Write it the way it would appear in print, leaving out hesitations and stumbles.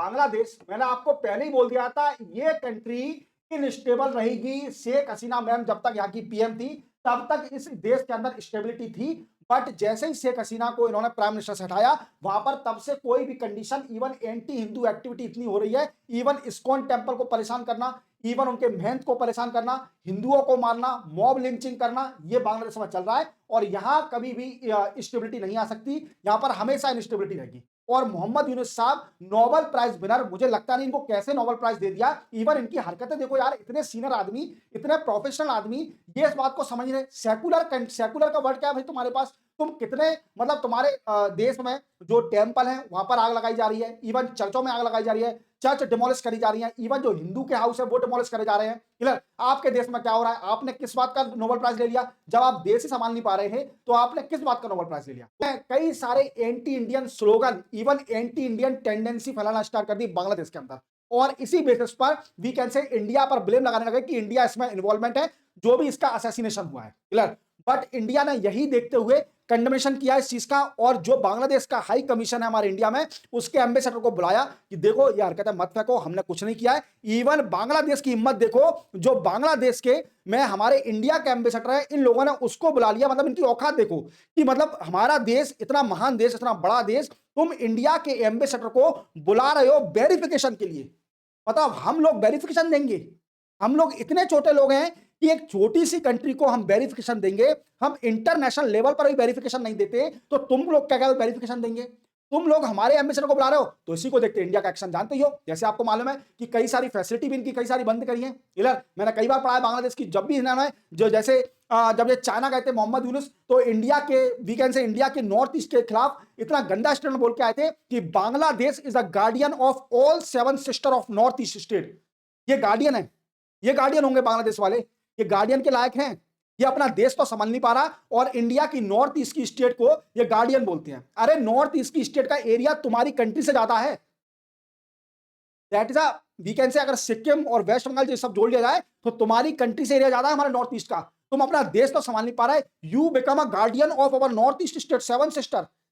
बांग्लादेश, मैंने आपको पहले ही बोल दिया था, ये कंट्री इनस्टेबल रहेगी। शेख हसीना मैम जब तक यहाँ की पीएम थी, तब तक इस देश के अंदर स्टेबिलिटी थी। बट जैसे ही शेख हसीना को इन्होंने प्राइम मिनिस्टर से हटाया, वहां पर तब से कोई भी condition, even anti Hindu activity इतनी हो रही है, इवन इस्कॉन टेम्पल को परेशान करना, इवन उनके महंत को परेशान करना, हिंदुओं को मारना, मॉब लिंचिंग करना, ये बांग्लादेश में चल रहा है। और यहां कभी भी स्टेबिलिटी नहीं आ सकती, यहां पर हमेशा इनस्टेबिलिटी रहेगी। और मोहम्मद यूनुस साहब नोबेल प्राइज विनर, मुझे लगता नहीं इनको कैसे नोबेल प्राइज दे दिया। इवन इनकी हरकतें देखो यार, इतने सीनियर आदमी, इतने प्रोफेशनल आदमी, ये इस बात को समझ रहे। सेकुलर, सेकुलर का वर्ड क्या है भाई तुम्हारे पास? तुम कितने, मतलब तुम्हारे देश में जो टेम्पल है वहां पर आग लगाई जा रही है, इवन चर्चों में आग लगाई जा रही है, चर्च डिमोलिश करी जा रही है, इवन जो हिंदू के हाउस है वो डिमोलिश करे जा रहे हैं। क्लियर? आपके देश में क्या हो रहा है? आपने किस बात का नोबेल प्राइज ले लिया? जब आप देश ही संभाल नहीं पा रहे हैं तो आपने किस बात का नोबेल प्राइज ले लिया? कई सारे anti Indian slogan, even anti Indian tendency फैलाना स्टार्ट कर दी बांग्लादेश के अंदर। और इसी बेसिस पर वी कैन से इंडिया पर ब्लेम लगाने लगे कि इंडिया इसमें इन्वॉल्वमेंट है, जो भी इसका असैसिनेशन हुआ है। क्लियर? बट इंडिया ने यही देखते हुए कंडेमेशन किया इस चीज का, और जो बांग्लादेश का हाई कमीशन है हमारे इंडिया में, उसके एम्बेसडर को बुलाया कि देखो ये हरकतें मत फेंको, हमने कुछ नहीं किया है। इवन बांग्लादेश की हिम्मत देखो, जो बांग्लादेश के में हमारे इंडिया के एम्बेसडर है, इन लोगों ने उसको बुला लिया। मतलब इनकी औकात देखो कि मतलब हमारा देश इतना महान देश, इतना बड़ा देश, तुम इंडिया के एम्बेसडर को बुला रहे हो वेरिफिकेशन के लिए। मतलब हम लोग वेरिफिकेशन देंगे? हम लोग इतने छोटे लोग हैं कि एक छोटी सी कंट्री को हम वेरिफिकेशन देंगे? हम इंटरनेशनल लेवल पर भी वेरिफिकेशन नहीं देते, तो तुम लोग क्या क्या वेरिफिकेशन देंगे? तुम लोग हमारे एम्बेसडर को बुला रहे हो, तो इसी को देखते इंडिया का एक्शन जानते ही हो। जैसे आपको मालूम है कि कई सारी फैसिलिटी भी इनकी कई सारी बंद करी है। इधर मैंने कई बार पढ़ा है बांग्लादेश की, जब भी इन्होंने जो जैसे जब ये चाइना गए थे मोहम्मद यूनुस, तो इंडिया के वीकेंड से इंडिया के नॉर्थ ईस्ट के खिलाफ इतना गंदा स्टेटमेंट बोल के आए थे कि Bangladesh is the guardian of all 7 sister of north east state. ये गार्डियन है, ये गार्डियन होंगे बांग्लादेश वाले, ये गार्डियन के लायक हैं? ये अपना देश तो समझ नहीं पा रहा, और इंडिया की नॉर्थ ईस्ट की स्टेट को ये गार्डियन बोलते हैं। अरे नॉर्थ ईस्ट की स्टेट का एरिया तुम्हारी कंट्री से ज्यादा है। दैट इज अ वीकेंड से, अगर सिक्किम और वेस्ट बंगाल जो सब जोड़ लिया जाए तो तुम्हारी कंट्री से एरिया ज्यादा है हमारे नॉर्थ ईस्ट का। तुम अपना देश तो संभाल नहीं पा रहे, you become a guardian of our north east state 7 sister.